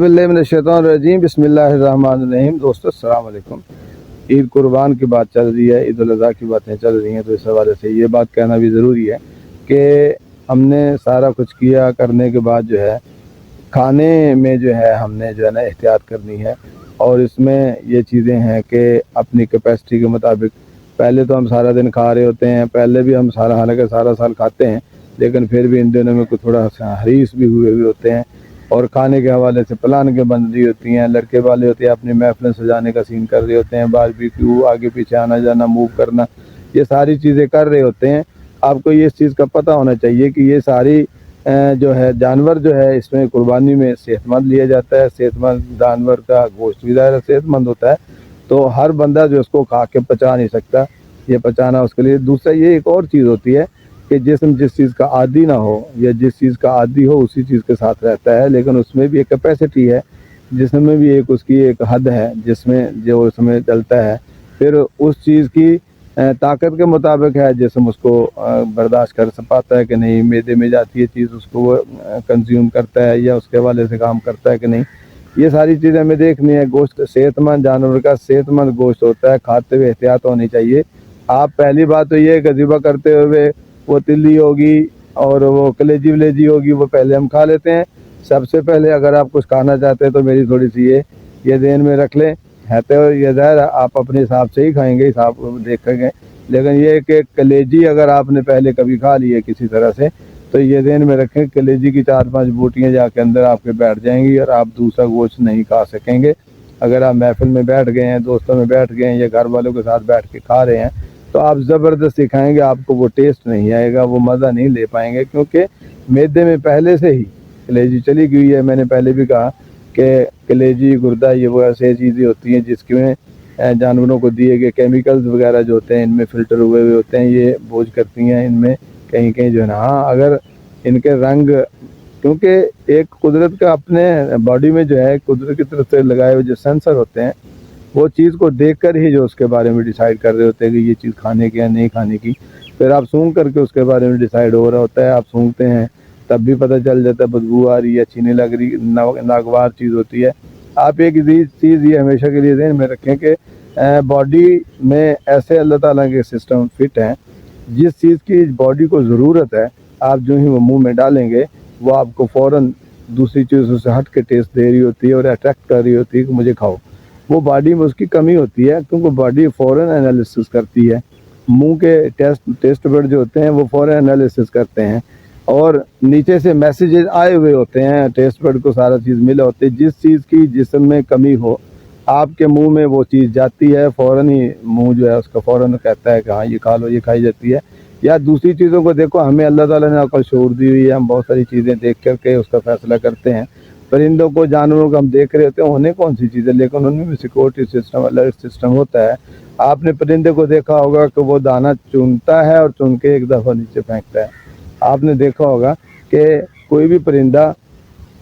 औज़ुबिल्लाहि मिनश्शैतानिर्रजीम बिस्मिल्लाहिर्रहमानिर्रहीम। दोस्तों अस्सलाम वालेकुम। ईद कुर्बान की बात चल रही है, ईद उल अज़हा की बातें चल रही हैं, तो इस हवाले से ये बात कहना भी ज़रूरी है कि हमने सारा कुछ किया करने के बाद जो है खाने में जो है हमने जो है ना एहतियात करनी है। और इसमें ये चीज़ें हैं कि अपनी कैपेसिटी के मुताबिक, पहले तो हम सारा दिन खा रहे होते हैं, पहले भी हम हालांकि सारा साल खाते हैं, लेकिन फिर भी इन दिनों में कुछ थोड़ा हरीस भी हुए होते हैं और खाने के हवाले से प्लान के बन रही होती हैं। लड़के वाले होते हैं अपनी महफिल सजाने का सीन कर रहे होते हैं, बारबेक्यू, आगे पीछे आना जाना, मूव करना, ये सारी चीज़ें कर रहे होते हैं। आपको ये इस चीज़ का पता होना चाहिए कि ये सारी जो है जानवर जो है इसमें कुर्बानी में सेहतमंद लिया जाता है। सेहतमंद जानवर का गोश्त भी ज़ाहिर सेहतमंद होता है, तो हर बंदा जो इसको खा के पचा नहीं सकता, ये पचाना उसके लिए। दूसरा ये एक और चीज़ होती है कि जिस्म जिस चीज़ का आदी ना हो या जिस चीज़ का आदी हो उसी चीज़ के साथ रहता है, लेकिन उसमें भी एक कैपेसिटी है, जिसमें भी एक उसकी एक हद है जिसमें जो उसमें चलता है। फिर उस चीज़ की ताकत के मुताबिक है जिस्म उसको बर्दाश्त कर पाता है कि नहीं, मैदे में जाती है चीज़ उसको वो कंज्यूम करता है या उसके हवाले से काम करता है कि नहीं, ये सारी चीज़ें हमें देखनी है। गोश्त सेहतमंद जानवर का सेहतमंद गोश्त होता है, खाते हुए एहतियात होनी चाहिए। आप पहली बात तो ये कि ज़िबा करते हुए वो तिल्ली होगी और वो कलेजी वलेजी होगी वो पहले हम खा लेते हैं। सबसे पहले अगर आप कुछ खाना चाहते हैं तो मेरी थोड़ी सी ये ध्यान में रख लें, है तो ये ज़ाहिर आप अपने हिसाब से ही खाएंगे, हिसाब देखेंगे, लेकिन ये कि कलेजी अगर आपने पहले कभी खा ली है किसी तरह से, तो ये ध्यान में रखें कलेजी की 4-5 बूटियाँ जाके अंदर आपके बैठ जाएंगी और आप दूसरा गोश्त नहीं खा सकेंगे। अगर आप महफिल में बैठ गए हैं, दोस्तों में बैठ गए हैं या घर वालों के साथ बैठ के खा रहे हैं, तो आप ज़बरदस्ती खाएंगे, आपको वो टेस्ट नहीं आएगा, वो मज़ा नहीं ले पाएंगे, क्योंकि मैदे में पहले से ही कलेजी चली गई है। मैंने पहले भी कहा कि कलेजी, गुर्दा, ये वो ऐसे चीज़ें होती हैं जिसमें जानवरों को दिए गए केमिकल्स वगैरह जो होते हैं इनमें फ़िल्टर हुए हुए होते हैं, ये बोझ करती हैं इनमें कहीं कहीं जो है ना। हाँ, अगर इनके रंग, क्योंकि एक कुदरत का अपने बॉडी में जो है कुदरत की तरफ से लगाए हुए जो सेंसर होते हैं, वो चीज़ को देखकर ही जो उसके बारे में डिसाइड कर रहे होते हैं कि ये चीज़ खाने की या नहीं खाने की। फिर आप सूंघ करके उसके बारे में डिसाइड हो रहा होता है। आप सूंघते हैं तब भी पता चल जाता है बदबू आ रही है, अच्छी नहीं लग रही, नागवार चीज़ होती है। आप एक चीज़ ये हमेशा के लिए ध्यान में रखें कि बॉडी में ऐसे अल्लाह ताला के सिस्टम फिट हैं, जिस चीज़ की बॉडी को ज़रूरत है आप जो ही वो मुँह में डालेंगे वो आपको फ़ौरन दूसरी चीज़ों से हट के टेस्ट दे रही होती है और अट्रैक्ट कर रही होती है कि मुझे खाओ। वो बॉडी में उसकी कमी होती है, क्योंकि बॉडी फ़ौरन एनालिसिस करती है। मुंह के टेस्ट बड जो होते हैं वो फ़ौरन एनालिसिस करते हैं और नीचे से मैसेजेस आए हुए होते हैं, टेस्ट बड को सारा चीज़ मिला होती है। जिस चीज़ की जिस्म में कमी हो आपके मुंह में वो चीज़ जाती है, फ़ौरन ही मुंह जो है उसका फ़ौरन कहता है कि हाँ ये खा लो, ये खाई जाती है। या दूसरी चीज़ों को देखो, हमें अल्लाह ताला ने अक्ल शऊर दी हुई है, हम बहुत सारी चीज़ें देख करके उसका फ़ैसला करते हैं। परिंदों को, जानवरों को हम देख रहे होते हैं, उन्हें कौन सी चीज़ें, लेकिन उनमें भी सिक्योरिटी सिस्टम, अलर्ट सिस्टम होता है। आपने परिंदे को देखा होगा कि वो दाना चुनता है और चुन के एक दफ़ा नीचे फेंकता है। आपने देखा होगा कि कोई भी परिंदा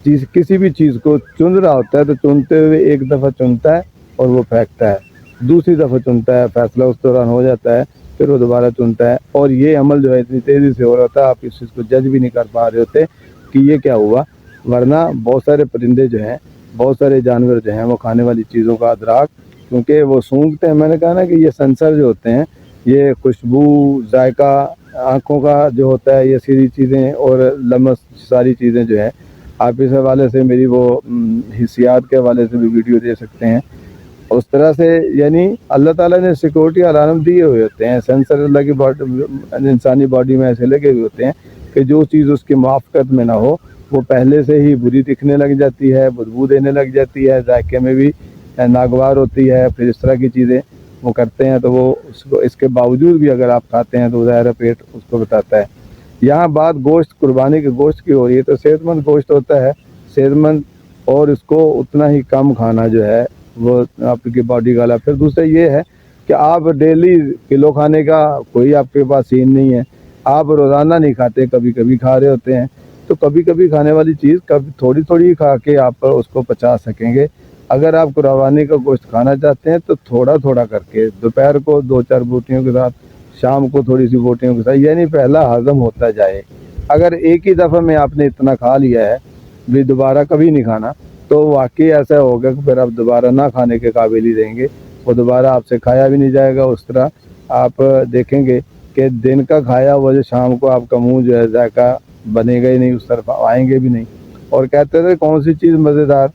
किसी भी चीज़ को चुन रहा होता है तो चुनते हुए एक दफ़ा चुनता है और वो फेंकता है, दूसरी दफ़ा चुनता है, फैसला उस दौरान हो जाता है, फिर वो दोबारा चुनता है। और ये अमल जो है इतनी तेज़ी से हो रहा था, आप इस चीज़ को जज भी नहीं कर पा रहे होते कि ये क्या हुआ। वरना बहुत सारे परिंदे जो हैं, बहुत सारे जानवर जो हैं, वो खाने वाली चीज़ों का अदराक, क्योंकि वो सूंघते हैं, मैंने कहा ना कि ये सेंसर जो होते हैं, ये खुशबू, जायका, आँखों का जो होता है, ये सारी चीज़ें और लमस, सारी चीज़ें जो है, आप इस हवाले से मेरी वो हिस्सियात के हवाले से भी वीडियो दे सकते हैं। उस तरह से यानी अल्लाह ताला ने सिक्योरिटी अलार्म दिए हुए होते हैं, सेंसर अल्लाह की बॉडी, इंसानी बॉडी में ऐसे लगे हुए होते हैं कि जो चीज़ उसकी मुआफ़क़त में ना हो वो पहले से ही बुरी दिखने लग जाती है, बदबू देने लग जाती है, जायके में भी नागवार होती है। फिर इस तरह की चीज़ें वो करते हैं, तो वो उसको, इसके बावजूद भी अगर आप खाते हैं तो ज़ाहिर पेट उसको बताता है। यहाँ बात गोश्त, कुर्बानी के गोश्त की हो रही है, तो सेहतमंद गोश्त होता है, सेहतमंद, और इसको उतना ही कम खाना जो है वो आपकी बॉडी का। फिर दूसरा ये है कि आप डेली किलो खाने का कोई आपके पास सीन नहीं है, आप रोज़ाना नहीं खाते, कभी कभी खा रहे होते हैं, तो कभी कभी खाने वाली चीज़ कभी थोड़ी थोड़ी खा के आप उसको पचा सकेंगे। अगर आप कुर्बानी का गोश्त खाना चाहते हैं तो थोड़ा थोड़ा करके, दोपहर को 2-4 बोटियों के साथ, शाम को थोड़ी सी बोटियों के साथ, यानी पहला हज़म होता जाए। अगर एक ही दफ़ा में आपने इतना खा लिया है भी दोबारा कभी नहीं खाना, तो वाकई ऐसा होगा कि फिर आप दोबारा ना खाने के काबिल ही रहेंगे, वो दोबारा आपसे खाया भी नहीं जाएगा। उस तरह आप देखेंगे कि दिन का खाया वो जो शाम को आपका मुंह जो है जायका बनेगा ही नहीं, उस तरफ आएंगे भी नहीं। और कहते थे कौन सी चीज़ मज़ेदार,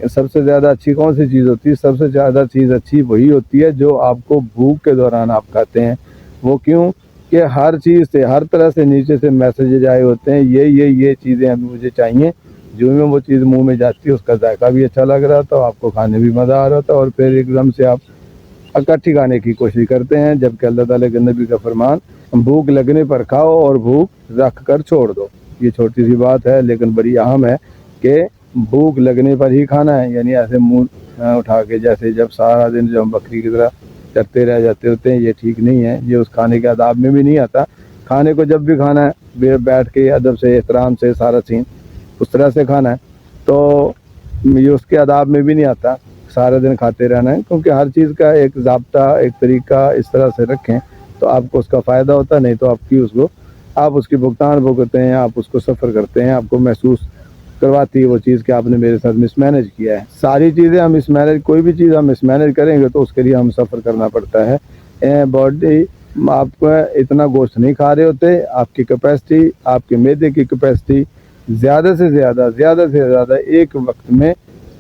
सबसे ज़्यादा अच्छी कौन सी चीज़ होती है? सबसे ज़्यादा चीज़ अच्छी वही होती है जो आपको भूख के दौरान आप खाते हैं। वो क्यों कि हर चीज़ से, हर तरह से नीचे से मैसेज आए होते हैं, ये चीज़ें अभी मुझे चाहिए। जो में वो चीज़ मुंह में जाती है उसका जायका भी अच्छा लग रहा था, आपको खाने भी मज़ा आ रहा था, और फिर एकदम से आप इकट्ठी खाने की कोशिश करते हैं। जबकि अल्लाह ताला के नबी का फरमान, भूख लगने पर खाओ और भूख रख कर छोड़ दो। ये छोटी सी बात है लेकिन बड़ी अहम है कि भूख लगने पर ही खाना है, यानी ऐसे मुंह उठा के जैसे जब सारा दिन जो हम बकरी की तरह चरते रह जाते होते हैं, ये ठीक नहीं है। ये उस खाने के आदाब में भी नहीं आता। खाने को जब भी खाना है बैठ के अदब से, एहतराम से, सारा सीन उस तरह से खाना है, तो ये उसके आदाब में भी नहीं आता सारा दिन खाते रहना है। क्योंकि हर चीज़ का एक ज़ाब्ता, एक तरीका इस तरह से रखें तो आपको उसका फ़ायदा होता है, नहीं तो आप उसकी भुगतान भुगतते हैं, आप उसको सफ़र करते हैं, आपको महसूस करवाती है वो चीज़ कि आपने मेरे साथ मिसमैनेज किया है। सारी चीज़ें हम मिसमैनेज, कोई भी चीज़ हम मिसमैनेज करेंगे तो उसके लिए हम सफ़र करना पड़ता है। बॉडी, आप इतना गोश्त नहीं खा रहे होते, आपकी कैपेसिटी, आपके मैदे की कैपेसिटी ज़्यादा से ज़्यादा एक वक्त में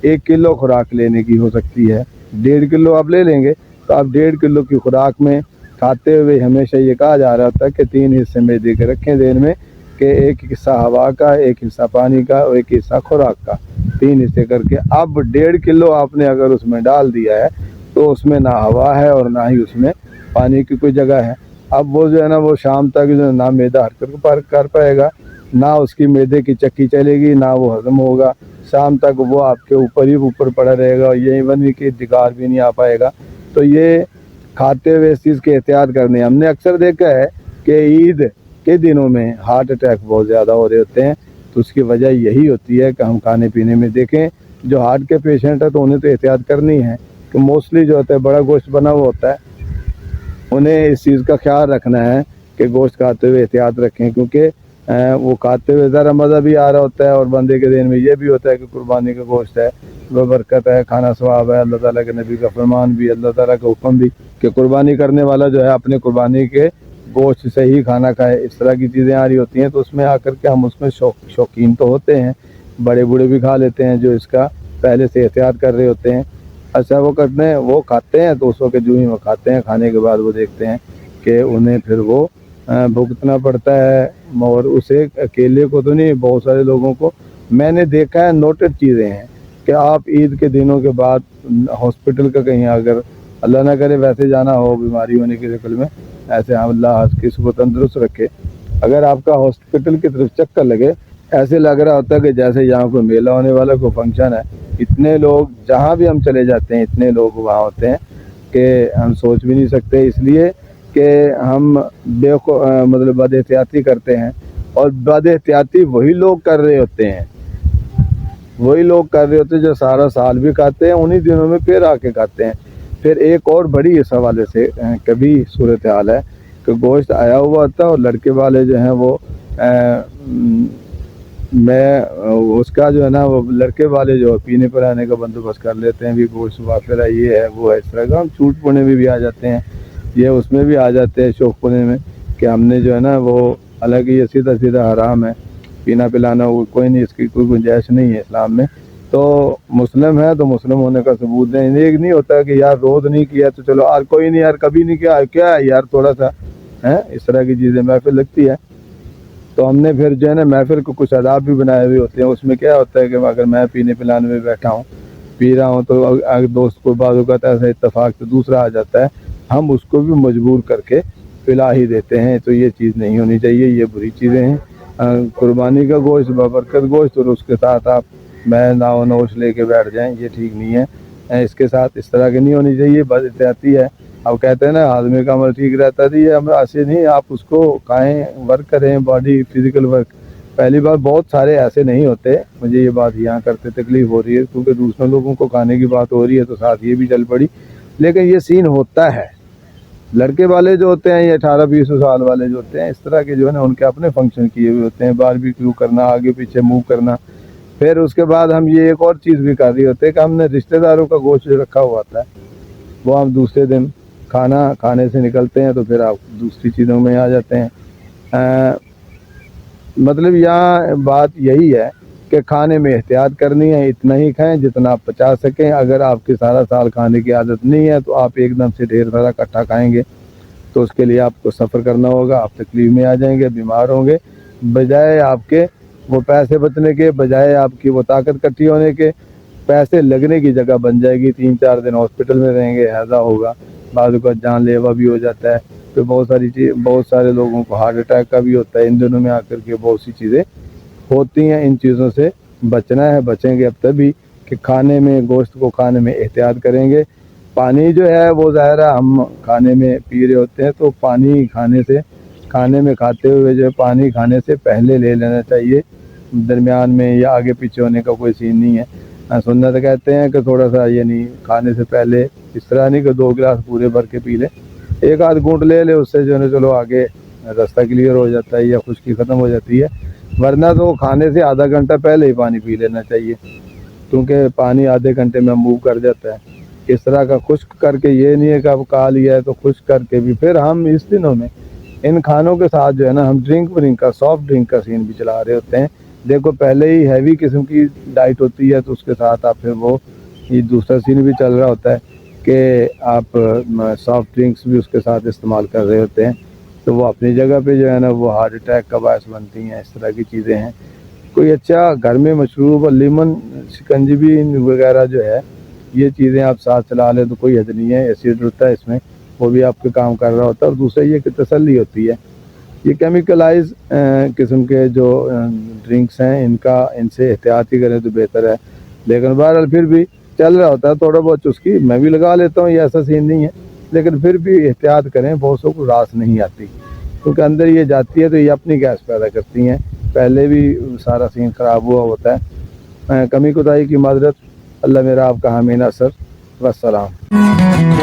1 किलो खुराक लेने की हो सकती है। 1.5 किलो आप ले लेंगे तो आप 1.5 किलो की खुराक में खाते हुए हमेशा ये कहा जा रहा था कि 3 हिस्से मैदे के रखें ज़हन में, कि एक हिस्सा हवा का, एक हिस्सा पानी का और एक हिस्सा खुराक का, 3 हिस्से करके। अब 1.5 किलो आपने अगर उसमें डाल दिया है तो उसमें ना हवा है और ना ही उसमें पानी की कोई जगह है। अब वो जो है ना, वो शाम तक जो है ना मैदा हरकत कर पाएगा, ना उसकी मैदे की चक्की चलेगी, ना वो हजम होगा। शाम तक वो आपके ऊपर ही ऊपर पड़ा रहेगा और यही बनी कि दिगार भी नहीं आ पाएगा। तो ये खाते हुए इस चीज़ की एहतियात करनी है। हमने अक्सर देखा है कि ईद के दिनों में हार्ट अटैक बहुत ज़्यादा हो रहे होते हैं, तो उसकी वजह यही होती है कि हम खाने पीने में देखें। जो हार्ट के पेशेंट है तो उन्हें तो एहतियात करनी है कि मोस्टली जो होता है बड़ा गोश्त बना हुआ होता है, उन्हें इस चीज़ का ख्याल रखना है कि गोश्त खाते हुए एहतियात रखें, क्योंकि वो खाते हुए ज़रा मज़ा भी आ रहा होता है और बंदे के दिन में ये भी होता है कि कुर्बानी का गोश्त है, वह बरकत है, खाना सवाब है। अल्लाह ताला के नबी का फरमान भी, अल्लाह ताला का हुक्म भी कि कुर्बानी करने वाला जो है अपने कुर्बानी के गोश्त से ही खाना खाए। इस तरह की चीज़ें आ रही होती हैं तो उसमें आकर के हम उसमें शौकीन तो होते हैं, बड़े बूढ़े भी खा लेते हैं जो इसका पहले से एहतियात कर रहे होते हैं। अच्छा, वो करते हैं, वो खाते हैं तो उस वक्त जो ही वो खाते हैं, खाने के बाद वो देखते हैं कि उन्हें फिर वो भुगतना पड़ता है। और उसे अकेले को तो नहीं, बहुत सारे लोगों को मैंने देखा है, नोटेड चीज़ें हैं कि आप ईद के दिनों के बाद हॉस्पिटल का कहीं अगर अल्लाह ना करे वैसे जाना हो बीमारी होने की शक्ल में, ऐसे अल्लाह किसी को तंदुरुस्त रखे, अगर आपका हॉस्पिटल की तरफ चक्कर लगे, ऐसे लग रहा होता है कि जैसे यहाँ कोई मेला होने वाला, कोई फंक्शन है। इतने लोग, जहाँ भी हम चले जाते हैं इतने लोग वहाँ होते हैं कि हम सोच भी नहीं सकते। इसलिए कि हम मतलब बद एहतियाती करते हैं, और बद एहतियाती वही लोग कर रहे होते हैं, जो सारा साल भी खाते हैं, उन्हीं दिनों में फिर आके खाते हैं। फिर एक और बड़ी इस हवाले से कभी सूरत हाल है कि गोश्त आया हुआ होता है और लड़के वाले जो हैं वो मैं उसका जो है ना, वो लड़के वाले जो पीने पर आने का बंदोबस्त कर लेते हैं, भी गोश्त वाफिर है, ये है वो है, इस तरह का हम छूट पुणे में भी आ जाते हैं, ये उसमें भी आ जाते हैं शौक पुणे में कि हमने जो है ना वो, हालांकि ये सीधा सीधा हराम है पीना पिलाना, वो कोई नहीं, इसकी कोई गुंजाइश नहीं है इस्लाम में। तो मुस्लिम है तो मुस्लिम होने का सबूत दें। एक नहीं होता कि यार रोज़ नहीं किया तो चलो यार कोई नहीं, यार कभी नहीं किया, क्या है यार थोड़ा सा है, इस तरह की चीज़ें महफिल लगती है। तो हमने फिर जो है ना महफिल को कुछ आदाब भी बनाए हुए होते हैं। उसमें क्या होता है कि अगर मैं पीने पिलाने में बैठा हूँ, पी रहा हूँ, तो अगर दोस्त को बाज़ औक़ात ऐसा इत्तेफाक तो दूसरा आ जाता है, हम उसको भी मजबूर करके पिला ही देते हैं। तो ये चीज़ नहीं होनी चाहिए, ये बुरी चीज़ें हैं। कुर्बानी का गोश्त, बाबरकत गोश्त, और उसके साथ आप मैं नाव नोश लेके बैठ जाएं, ये ठीक नहीं है। इसके साथ इस तरह की नहीं होनी चाहिए, बस एहतियाती है। अब कहते हैं ना आदमी का अमल ठीक रहता थी, हम ऐसे नहीं, आप उसको खाएं, वर्क करें, बॉडी फिजिकल वर्क। पहली बार बहुत सारे ऐसे नहीं होते, मुझे ये बात यहाँ करते तकलीफ हो रही है क्योंकि दूसरे लोगों को खाने की बात हो रही है तो साथ ये भी चल पड़ी, लेकिन ये सीन होता है। लड़के वाले जो होते हैं, ये 18-20 साल वाले जो होते हैं, इस तरह के जो है ना, उनके अपने फंक्शन किए हुए होते हैं, बारबेक्यू करना, आगे पीछे मूव करना, پھر اس کے بعد ہم یہ ایک اور چیز بھی کر رہے ہوتے ہیں کہ ہم نے رشتہ داروں کا گوشت جو رکھا ہوا تھا وہ ہم دوسرے دن کھانا کھانے سے نکلتے ہیں تو پھر آپ دوسری چیزوں میں آ جاتے ہیں۔ مطلب یہاں بات یہی ہے کہ کھانے میں احتیاط کرنی ہے، اتنا ہی کھائیں جتنا آپ پچا سکیں۔ اگر آپ کی سارا سال کھانے کی عادت نہیں ہے تو آپ ایک دم سے ڈھیر سارا اکٹھا کھائیں گے تو اس کے لیے آپ کو سفر کرنا ہوگا، آپ تکلیف میں آ جائیں گے، بیمار ہوں گے۔ بجائے آپ کے وہ پیسے بچنے کے، بجائے آپ کی وہ طاقت کٹھی ہونے کے، پیسے لگنے کی جگہ بن جائے گی۔ 3-4 دن ہاسپٹل میں رہیں گے، ہیضہ ہوگا، بعض اوقات جان لیوا بھی ہو جاتا ہے۔ تو بہت سارے لوگوں کو ہارٹ اٹیک کا بھی ہوتا ہے ان دنوں میں آ کر کے، بہت سی چیزیں ہوتی ہیں۔ ان چیزوں سے بچنا ہے، بچیں گے اب تبھی کہ کھانے میں، گوشت کو کھانے میں احتیاط کریں گے۔ پانی جو ہے وہ ظاہر ہے ہم کھانے میں پی رہے ہوتے ہیں تو پانی کھانے میں کھاتے ہوئے جو ہے پانی کھانے سے پہلے لے لینا چاہیے، درمیان میں یا آگے پیچھے ہونے کا کوئی سین نہیں ہے۔ سنت کہتے ہیں کہ تھوڑا سا یعنی کھانے سے پہلے اس طرح نہیں کہ 2 گلاس پورے بھر کے پی لے، 1-8 گھونٹ لے لے، اس سے جو ہے چلو آگے راستہ کلیئر ہو جاتا ہے یا خشکی ختم ہو جاتی ہے۔ ورنہ تو کھانے سے آدھا گھنٹہ پہلے ہی پانی پی لینا چاہیے، کیونکہ پانی آدھے گھنٹے میں موو کر جاتا ہے۔ اس طرح کا خشک کر کے یہ نہیں ہے کہ اب کھا لیا ہے تو خشک کر کے بھی پھر ہم اس دنوں میں ان کھانوں کے ساتھ جو ہے نا ہم ڈرنک کا سافٹ ڈرنک کا سین بھی چلا رہے ہوتے ہیں۔ دیکھو پہلے ہی ہیوی قسم کی ڈائٹ ہوتی ہے تو اس کے ساتھ آپ پھر وہ یہ دوسرا سین بھی چل رہا ہوتا ہے کہ آپ سافٹ ڈرنکس بھی اس کے ساتھ استعمال کر رہے ہوتے ہیں، تو وہ اپنی جگہ پہ جو ہے نا وہ ہارٹ اٹیک کا باعث بنتی ہیں۔ اس طرح کی چیزیں ہیں۔ کوئی اچھا گھر میں مشروب، لیمن شکنجی وغیرہ جو ہے یہ چیزیں آپ ساتھ چلا لیں تو کوئی حد نہیں ہے، ایسیڈ ہوتا ہے اس میں، وہ بھی آپ کے کام کر رہا ہوتا ہے۔ اور دوسرا یہ کہ تسلی ہوتی ہے۔ یہ کیمیکلائز قسم کے جو ڈرنکس ہیں ان سے احتیاط ہی کریں تو بہتر ہے۔ لیکن بہرحال پھر بھی چل رہا ہوتا ہے تھوڑا بہت چسکی میں بھی لگا لیتا ہوں، یہ ایسا سین نہیں ہے، لیکن پھر بھی احتیاط کریں، بہت سو کو راس نہیں آتی کیونکہ اندر یہ جاتی ہے تو یہ اپنی گیس پیدا کرتی ہیں، پہلے بھی سارا سین خراب ہوا ہوتا ہے۔ کمی کوتاہی کی معذرت، اللہ میرا آپ کا حامی ناصر، والسلام۔